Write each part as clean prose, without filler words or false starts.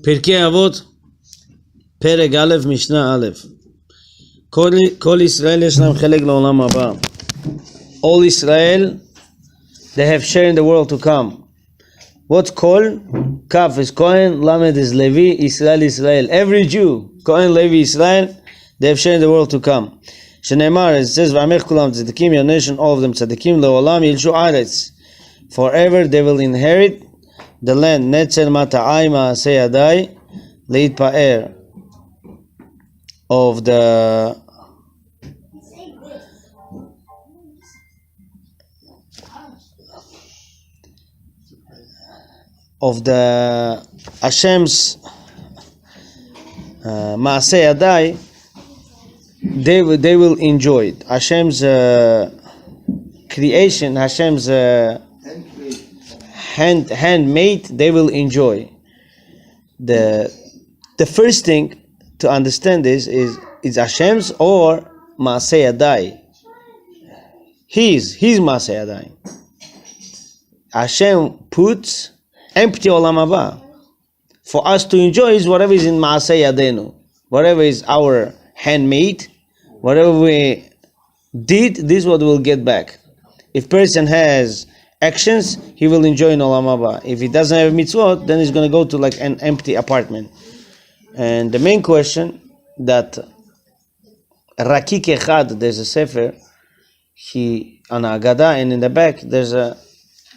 פרקי אבות, פרק א', משנה א'. כל ישראל יש להם חלק לעולם הבא. All Israel, they have share in the world to come. What's Kol? Kaf is Kohen, Lamed is Levi, Israel, Israel. Every Jew, Kohen, Levi, Israel, they have share in the world to come. שנאמר, it says, ועמך כולם צדיקים, your nation, all of them צדיקים, לעולם ילשו ארץ. Forever they will inherit the land. נצר מטעי מעשה ידי, להתפאר of the Hashem's maaseh yadai, they will enjoy it. Hashem's creation, Hashem's handmade, they will enjoy. The first thing to understand is Hashem's or maaseh yadai. His maaseh yadai. Hashem puts empty olam haba. For us to enjoy is whatever is in maaseh yadenu, whatever is our handmade, whatever we did, this is what we'll get back. If person has actions, he will enjoy in olam haba. If he doesn't have mitzvot, then he's going to go to like an empty apartment. And the main question that Rakik Echad, there's a sefer, he on Agada, and in the back there's a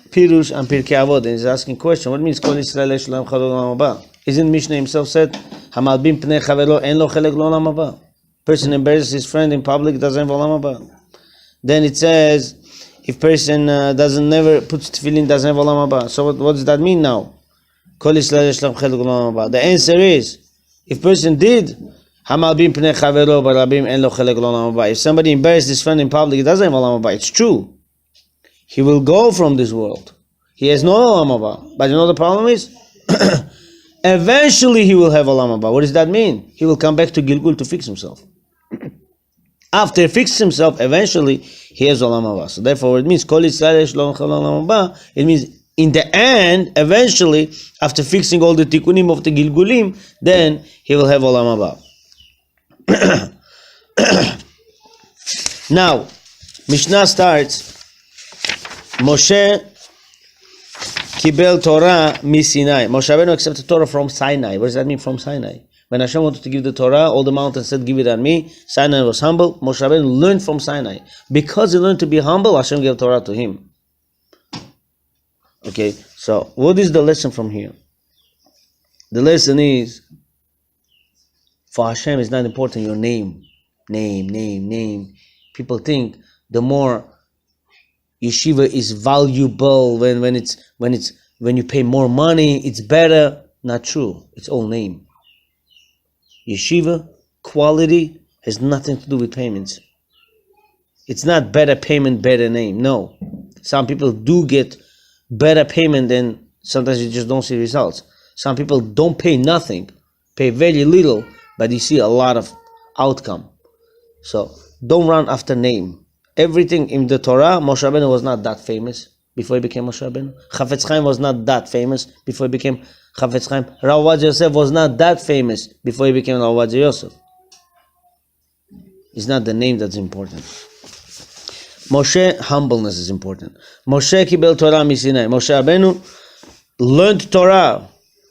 Pirush and Pirkei Avot, and he's asking question, what means Kol Yisrael yesh lahem chalek l'olam haba? Isn't Mishnah himself said, Hamalbim pnei chavero en lo chalek l'olam haba? Person embarrasses his friend in public doesn't have olam haba. Then it says, if person never puts tefillin doesn't have olam haba. So what does that mean now? Kol Yisrael yesh lahem chalek l'olam haba. The answer is, if person did, Hamalbim pnei chavero barabim en lo chalek l'olam haba. If somebody embarrasses his friend in public, he doesn't have olam haba. It's true. He will go from this world. He has no olam haba. But you know the problem is? Eventually he will have olam haba. What does that mean? He will come back to Gilgul to fix himself. After he fixes himself, eventually he has olam haba. So therefore it means Kol Yisrael yesh lahem chalek l'olam haba. It means in the end, eventually, after fixing all the tikkunim of the Gilgulim, then he will have olam haba. Now, Mishnah starts, Moshe kibel Torah mi Sinai. Moshe Rabbeinu accepted Torah from Sinai. What does that mean, from Sinai? When Hashem wanted to give the Torah, all the mountains said, give it on me. Sinai was humble. Moshe Rabbeinu learned from Sinai. Because he learned to be humble, Hashem gave Torah to him. Okay, so what is the lesson from here? The lesson is, for Hashem is not important your name. Name. People think the more yeshiva is valuable when you pay more money, it's better. Not true. It's all name. Yeshiva quality has nothing to do with payments. It's not better payment, better name. No. Some people do get better payment, and sometimes you just don't see results. Some people don't pay nothing, pay very little, but you see a lot of outcome. So don't run after name. Everything in the Torah, Moshe Rabbeinu was not that famous before he became Moshe Rabbeinu. Chafetz Chaim was not that famous before he became Chafetz Chaim. Rav Ovadia Yosef was not that famous before he became Rav Ovadia Yosef. It's not the name that's important. Moshe, humbleness is important. Moshe kibel Torah mi Sinai. Moshe Rabbeinu learned Torah.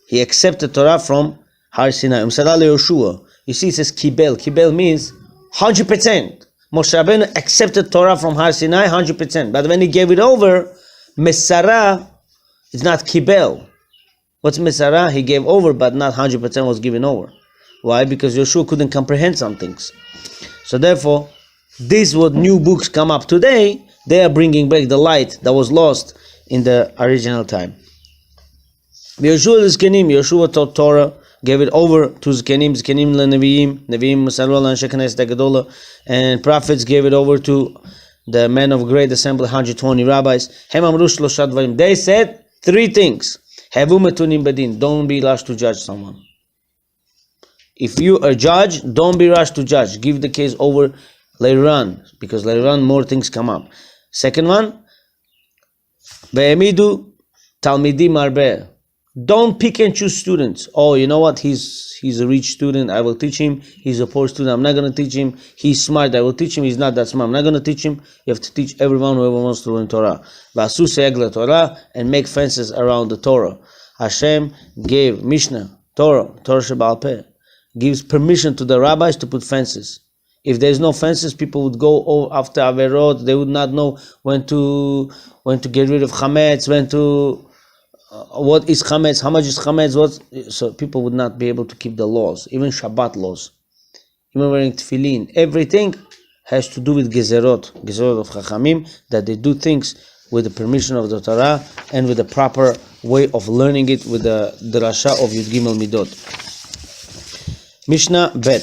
He accepted Torah from Har Sinai. Umsara leYoshua. You see, it says kibel. Kibel means 100%. Moshe Rabbeinu accepted Torah from Har Sinai 100%. But when he gave it over, Mesara is not kibel. What's Mesara? He gave over, but not 100% was given over. Why? Because Yoshua couldn't comprehend some things. So therefore, this what new books come up today, they are bringing back the light that was lost in the original time. Yoshua Zkenim, Yoshua taught Torah, gave it over to Zkenim leNeviim, Neviim Musar and Shekinah Gedola, and prophets gave it over to the men of great assembly, 120 rabbis. They said three things. Don't be rushed to judge someone. If you are judge, don't be rushed to judge. Give the case over later on, because later on more things come up. Second one, Ve'emidu Talmidim Arbe. Don't pick and choose students. Oh, you know what? He's a rich student. I will teach him. He's a poor student. I'm not going to teach him. He's smart. I will teach him. He's not that smart. I'm not going to teach him. You have to teach everyone whoever wants to learn Torah. V'asu se'eg leTorah, and make fences around the Torah. Hashem gave Mishnah, Torah Shebaal Peh, gives permission to the rabbis to put fences. If there's no fences, people would go after Averot. They would not know when to get rid of Chametz, when to what is chametz, how much is chametz, so people would not be able to keep the laws, even Shabbat laws, even wearing tefillin. Everything has to do with gezerot of Chachamim, that they do things with the permission of the Torah and with the proper way of learning it, with the drasha of Yud Gimel Midot. Mishnah Bet.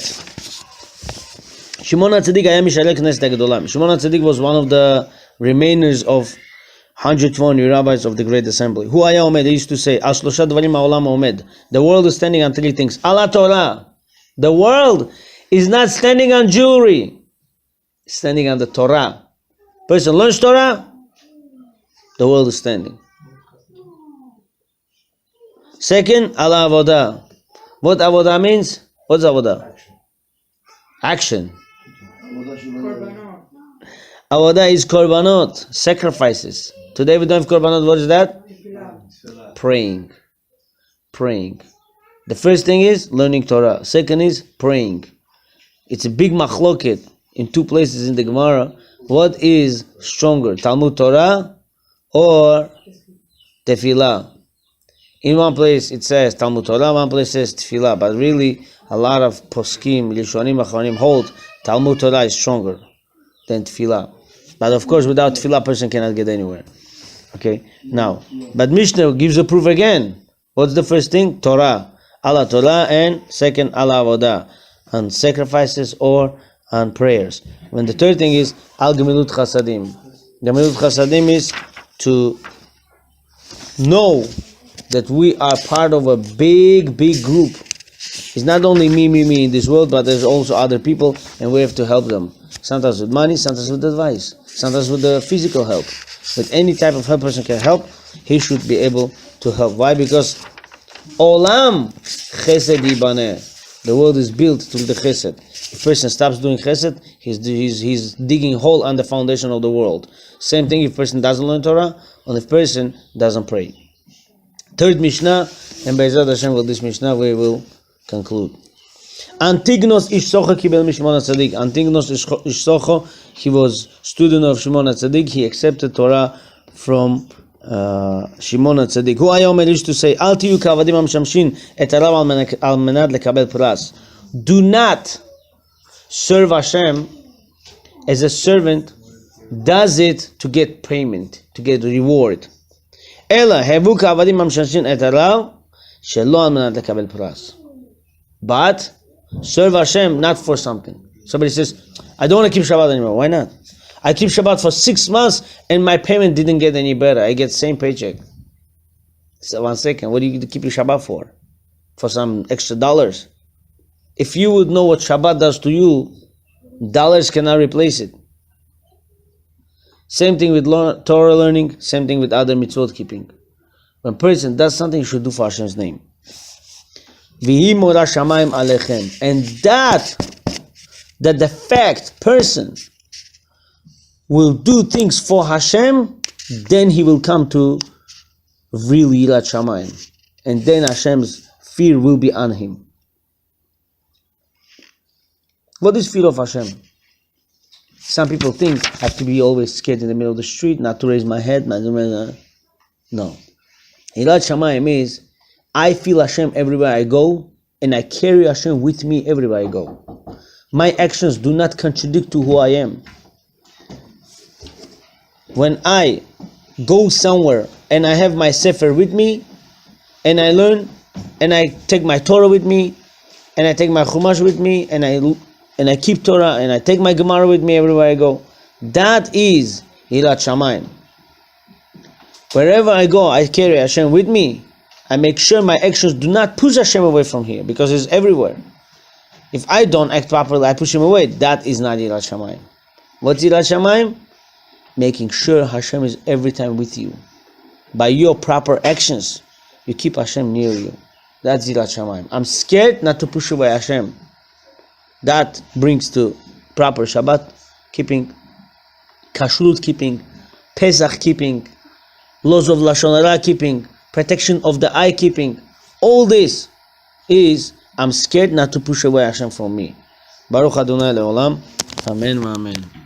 Shimon HaTzadik היה משאלי כנסת הגדולה. Shimon HaTzadik was one of the remainers of 120 rabbis of the Great Assembly. Who היה עומד? He used to say, על שלושה דברים העולם עומד. The world is standing on three things. על התורה. The world is not standing on jewelry. It's standing on the Torah. Person learns Torah, the world is standing. Second, על העבודה. What avodah means? What's avodah? Action. Avodah is korbanot, sacrifices. Today we don't have korbanot. What is that? Praying. The first thing is learning Torah. Second is praying. It's a big machloket in two places in the Gemara. What is stronger, Talmud Torah or Tefillah? In one place it says Talmud Torah, one place says Tefillah, but really a lot of poskim, Lishonim, Acharonim hold Talmud Torah is stronger than Tefillah. But of course, without Tefillah, person cannot get anywhere. Okay, now, but Mishnah gives a proof again. What's the first thing? Torah. Allah Torah, and second, Allah Avodah, on sacrifices or on prayers. And the third thing is Al Gemilut Chasadim. Gemilut Chasadim is to know that we are part of a big group. It's not only me in this world, but there's also other people, and we have to help them. Sometimes with money, sometimes with advice, sometimes with the physical help. With any type of help person can help, he should be able to help. Why? Because Olam Chesed Yibaneh. The world is built through the Chesed. If a person stops doing Chesed, he's digging a hole on the foundation of the world. Same thing if a person doesn't learn Torah, or if a person doesn't pray. Third Mishnah, and Be'ezrat Hashem with this Mishnah we will conclude. Antignos Ish Socho kibel mishimon HaTzadik. Antignos Ish Socho, he was student of Shimon HaTzadik. He accepted Torah from Shimon HaTzadik. Hu haya omer, used to say, Al tiyu ka'avadim המשמשים את הרב על מנת לקבל פרס. Do not serve Hashem as a servant does it to get payment, to get reward. אלא הבו כעבדים המשמשים את הרב שלא על מנת לקבל פרס. But serve Hashem not for something. Somebody says, I don't want to keep Shabbat anymore. Why not? I keep Shabbat for 6 months and my payment didn't get any better. I get same paycheck. So 1 second, what do you keep your Shabbat for? For some extra dollars? If you would know what Shabbat does to you, dollars cannot replace it. Same thing with Torah learning, same thing with other mitzvot keeping. When a person does something, he should do for Hashem's name. Vihi mora shamayim alechem. And that the fact person will do things for Hashem, then he will come to real yirat shamayim. And then Hashem's fear will be on him. What is fear of Hashem? Some people think I have to be always scared in the middle of the street, not to raise my head. No. Yirat shamayim is I feel Hashem everywhere I go, and I carry Hashem with me everywhere I go. My actions do not contradict to who I am. When I go somewhere and I have my Sefer with me, and I learn, and I take my Torah with me, and I take my Chumash with me, and I keep Torah, and I take my Gemara with me everywhere I go, that is Yirat Shamayim. Wherever I go, I carry Hashem with me. I make sure my actions do not push Hashem away from here, because He's everywhere. If I don't act properly, I push Him away. That is not Yirat Shamayim. What's Yirat Shamayim? Making sure Hashem is every time with you. By your proper actions, you keep Hashem near you. That's Yirat Shamayim. I'm scared not to push away Hashem. That brings to proper Shabbat keeping, Kashrut keeping, Pesach keeping, laws of Lashon Hara keeping, protection of the eye keeping. All this is, I'm scared not to push away Hashem from me. Baruch Adonai Le'olam. Amen. Amen.